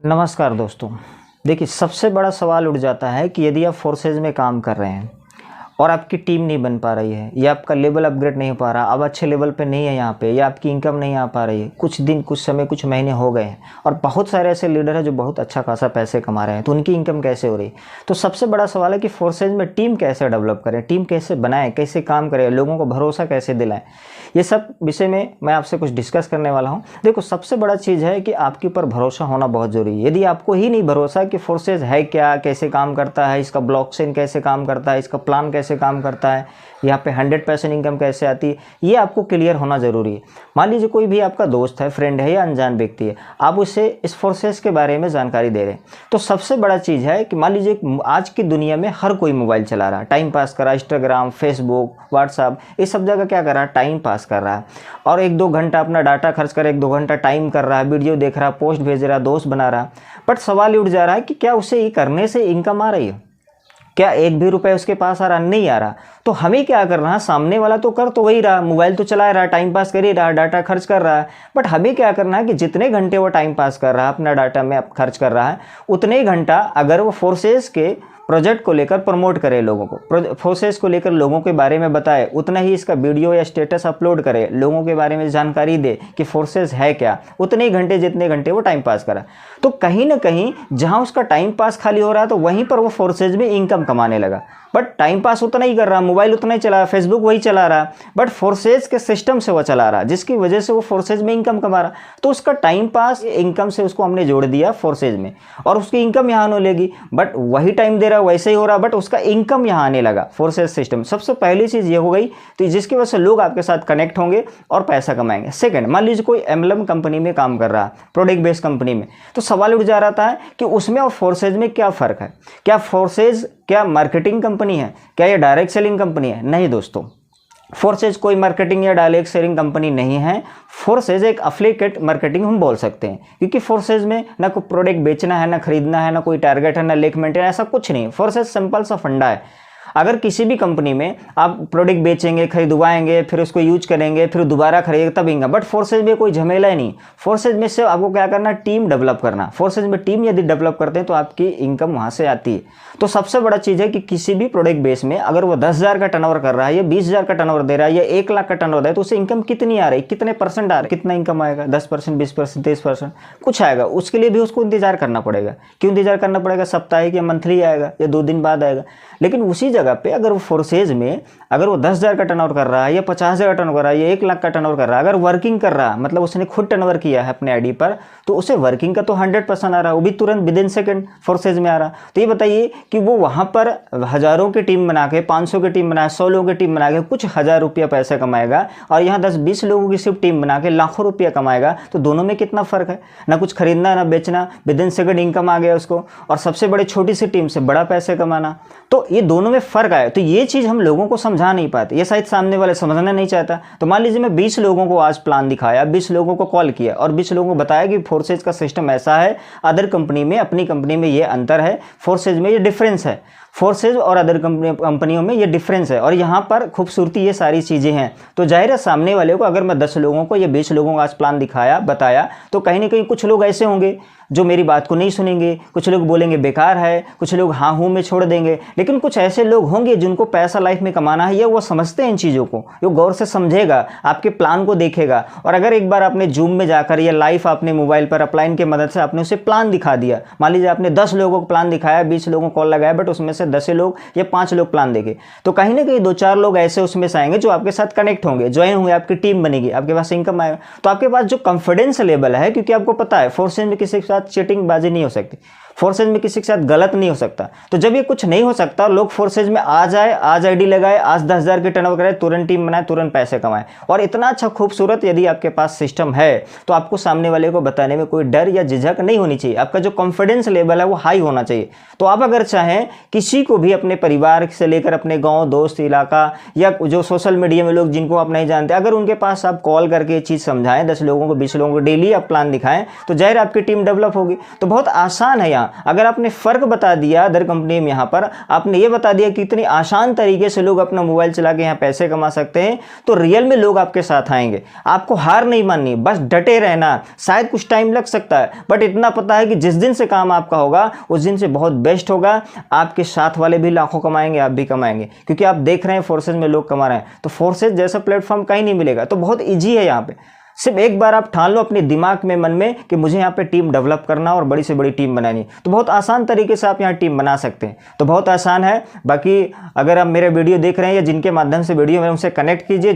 नमस्कार दोस्तों। देखिए, सबसे बड़ा सवाल उठ जाता है कि यदि आप फोर्सेज में काम कर रहे हैं और आपकी टीम नहीं बन पा रही है या आपका लेवल अपग्रेड नहीं हो पा रहा, अब अच्छे लेवल पे नहीं है यहाँ पे, या आपकी इनकम नहीं आ पा रही है, कुछ दिन, कुछ समय, कुछ महीने हो गए हैं और बहुत सारे ऐसे लीडर हैं जो बहुत अच्छा खासा पैसे कमा रहे हैं, तो उनकी इनकम कैसे हो रही। तो सबसे बड़ा सवाल है कि फोर्सेज में टीम कैसे डेवलप करें, टीम कैसे बनाएं, कैसे काम करें, लोगों को भरोसा कैसे दिलाएं। ये सब विषय में मैं आपसे कुछ डिस्कस करने वाला हूं। देखो, सबसे बड़ा चीज़ है कि आपके ऊपर भरोसा होना बहुत ज़रूरी है। यदि आपको ही नहीं भरोसा कि फोर्सेज है क्या, कैसे काम करता है, इसका ब्लॉकचेन कैसे काम करता है, इसका प्लान कैसे काम करता है, यहाँ पे 100% इनकम कैसे आती है, ये आपको क्लियर होना ज़रूरी है। मान लीजिए कोई भी आपका दोस्त है, फ्रेंड है या अनजान व्यक्ति है, आप उसे इस फोर्सेस के बारे में जानकारी दे रहे हैं, तो सबसे बड़ा चीज़ है कि मान लीजिए आज की दुनिया में हर कोई मोबाइल चला रहा है, टाइम पास कर रहा है, इंस्टाग्राम, फेसबुक, व्हाट्सअप, ये सब जगह क्या कर रहा है, टाइम पास कर रहा है और 1-2 घंटा अपना डाटा खर्च कर 1-2 घंटा टाइम कर रहा है, वीडियो देख रहा है, पोस्ट भेज रहा है, दोस्त बना रहा है। बट सवाल ये उठ जा रहा है कि क्या उसे ये करने से इनकम आ रही है, क्या एक भी रुपए उसके पास आ रहा, नहीं आ रहा। तो हमें क्या करना है, सामने वाला तो कर तो वही रहा, मोबाइल तो चला रहा, टाइम पास कर ही रहा, डाटा खर्च कर रहा है, बट हमें क्या करना है कि जितने घंटे वो टाइम पास कर रहा है, अपना डाटा में खर्च कर रहा है, उतने ही घंटा अगर वो फोर्सेस के प्रोजेक्ट को लेकर प्रमोट करे, लोगों को फोर्सेस को लेकर लोगों के बारे में बताए, उतना ही इसका वीडियो या स्टेटस अपलोड करे, लोगों के बारे में जानकारी दे कि फोर्सेस है क्या, उतने ही घंटे जितने घंटे वो टाइम पास करा। तो कहीं ना कहीं जहां उसका टाइम पास खाली हो रहा है, तो वहीं पर वो फोर्सेज में इनकम कमाने लगा। बट टाइम पास उतना ही कर रहा, मोबाइल उतना ही चला रहा, फेसबुक वही चला रहा, बट फोर्सेज के सिस्टम से वो चला रहा, जिसकी वजह से वो फोर्सेज में इनकम कमा रहा। तो उसका टाइम पास इनकम से उसको हमने जोड़ दिया फोर्सेज में, और उसकी इनकम यहाँ आने लगी, बट वही टाइम दे रहा, वैसे ही हो रहा, बट उसका इनकम यहाँ आने लगा फोर्सेज सिस्टम। सबसे पहली चीज़ ये हो गई, तो जिसकी वजह से लोग आपके साथ कनेक्ट होंगे और पैसा कमाएंगे। सेकंड, मान लीजिए कोई एमएलएम कंपनी में काम कर रहा है, प्रोडक्ट बेस्ड कंपनी में, तो सवाल उठ जा रहा है कि उसमें और फोर्सेज में क्या फ़र्क है। क्या फोर्सेज क्या मार्केटिंग कंपनी है, क्या ये डायरेक्ट सेलिंग कंपनी है? नहीं दोस्तों, फोर्सेज कोई मार्केटिंग या डायरेक्ट सेलिंग कंपनी नहीं है। फोर्सेज एक एफिलिएट मार्केटिंग हम बोल सकते हैं, क्योंकि फोर्सेज में ना कोई प्रोडक्ट बेचना है, ना खरीदना है, ना कोई टारगेट है, ना लेख मेंटेन, ऐसा कुछ नहीं। फोर्सेज सिंपल सा फंडा है। अगर किसी भी कंपनी में आप प्रोडक्ट बेचेंगे, खरीदवाएंगे, फिर उसको यूज करेंगे, फिर दोबारा खरीदेंगे, तब इनकम। बट फोर्सेज में कोई झमेला ही नहीं। फोर्सेज में से आपको क्या करना, टीम डेवलप करना। फोर्सेज में टीम यदि डेवलप करते हैं तो आपकी इनकम वहां से आती है। तो सबसे बड़ा चीज़ है कि किसी भी प्रोडक्ट बेस में अगर वो 10,000 का टर्नओवर कर रहा है, या 20,000 का टर्नओवर दे रहा है, या 1 लाख का टर्नओवर है, तो उसे इनकम कितनी आ रही है, कितने परसेंट आ रहा है, कितना इनकम आएगा? 10%, 20%, 30%, कुछ आएगा। उसके लिए भी उसको इंतजार करना पड़ेगा। क्यों इंतजार करना पड़ेगा? साप्ताहिक या मंथली आएगा, या 2 दिन बाद आएगा। लेकिन उसी जगह पे अगर वो फोर्सेज में अगर वो 10,000 का टर्नओवर कर रहा है, या 50,000 का टर्नओवर कर रहा है, या 1 लाख का टर्नओवर कर रहा है, अगर वर्किंग कर रहा है, मतलब उसने खुद टर्नओवर किया है अपने आईडी पर, तो उसे वर्किंग का तो 100% आ रहा है, वो भी तुरंत विदिन सेकंड फोर्सेज में आ रहा। तो ये बताइए कि वो वहां पर हजारों की टीम बना के, 500 की टीम बना के, 100 लोगों की टीम बना के कुछ हजार रुपया पैसा कमाएगा, और यहाँ 10-20 लोगों की सिर्फ टीम बना के लाखों रुपया कमाएगा। तो दोनों में कितना फर्क है? ना कुछ खरीदना, ना बेचना, विदिन सेकंड इनकम आ गया उसको, और सबसे बड़े छोटी सी टीम से बड़ा पैसे कमाना। तो ये दोनों में फर्क आया। तो ये चीज हम लोगों को समझा नहीं पाते, ये शायद सामने वाले समझना नहीं चाहता। तो मान लीजिए मैं 20 लोगों को आज प्लान दिखाया, 20 लोगों को कॉल किया, और 20 लोगों को बताया कि फोर्सेज का सिस्टम ऐसा है, अदर कंपनी में, अपनी कंपनी में ये अंतर है, फोर्सेज में ये डिफरेंस है, फोर्सेज और अदर कंपनियों में ये डिफरेंस है, और यहाँ पर खूबसूरती ये सारी चीज़ें हैं। तो जाहिर है सामने वाले को अगर मैं 10 लोगों को या 20 लोगों को आज प्लान दिखाया, बताया, तो कहीं ना कहीं कुछ लोग ऐसे होंगे जो मेरी बात को नहीं सुनेंगे, कुछ लोग बोलेंगे बेकार है, कुछ लोग हाँ हूँ में छोड़ देंगे। लेकिन कुछ ऐसे लोग होंगे जिनको पैसा लाइफ में कमाना है, या वो समझते हैं इन चीज़ों को, वो गौर से समझेगा, आपके प्लान को देखेगा। और अगर एक बार आपने जूम में जाकर या लाइव आपने मोबाइल पर अपलाइन की मदद से आपने उसे प्लान दिखा दिया, मान लीजिए आपने 10 लोगों को प्लान दिखाया, 20 लोगों को कॉल लगाया, बट उसमें से 10 लोग या 5 लोग प्लान देंगे, तो कहीं ना कहीं 2-4 लोग ऐसे उसमें से आएंगे जो आपके साथ कनेक्ट होंगे, ज्वाइन होंगे, आपकी टीम बनेगी, आपके पास इनकम आएगा। तो आपके पास जो कॉन्फिडेंस लेवल है, क्योंकि आपको पता है फोर्सेज में किसी के साथ चीटिंग बाजी नहीं हो सकती, फोर्सेज में किसी के साथ गलत नहीं हो सकता। तो जब ये कुछ नहीं हो सकता, लोग फोर्सेज में आ जाए, आज आईडी लगाए, आज 10,000 की टर्नओवर करे, तुरंत टीम बनाए, तुरंत पैसे कमाए। और इतना अच्छा खूबसूरत यदि आपके पास सिस्टम है, तो आपको सामने वाले को बताने में कोई डर या झिझक नहीं होनी चाहिए। आपका जो कॉन्फिडेंस लेवल है वो हाई होना चाहिए। तो आप अगर चाहें किसी को भी, अपने परिवार से लेकर अपने गाँव, दोस्त, इलाका, या जो सोशल मीडिया में लोग जिनको आप नहीं जानते, अगर उनके पास आप कॉल करके ये चीज़ समझाएं, 10 लोगों को, 20 लोगों को डेली आप प्लान दिखाएं, तो जाहिर आपकी टीम डेवलप होगी। तो बहुत आसान है यहाँ। होगा। अगर आपने फ़र्क बता दिया अदर कंपनी में, यहाँ पर आपने ये बता दिया कि इतनी आसान तरीके से लोग अपना मोबाइल चला के यहाँ पैसे कमा सकते हैं, तो रियल में लोग आपके साथ आएंगे। आपको हार नहीं माननी, बस डटे रहना। शायद कुछ टाइम लग सकता है, बट इतना पता है कि जिस दिन से काम आपका होगा उस दिन से बहुत बेस्ट होगा। आपके साथ वाले भी लाखों कमाएंगे, आप भी कमाएंगे, क्योंकि आप देख रहे हैं फोर्सेज में लोग कमा रहे हैं। तो फोर्सेज जैसा प्लेटफॉर्म कहीं नहीं मिलेगा। तो बहुत ईजी है यहाँ पे। सिर्फ एक बार आप ठान लो अपने दिमाग में, मन में, कि मुझे यहाँ पे टीम डेवलप करना और बड़ी से बड़ी टीम बनानी, तो बहुत आसान तरीके से आप यहाँ टीम बना सकते हैं। तो बहुत आसान है। बाकी अगर आप मेरे वीडियो देख रहे हैं या जिनके माध्यम से वीडियो में, उनसे कनेक्ट कीजिए।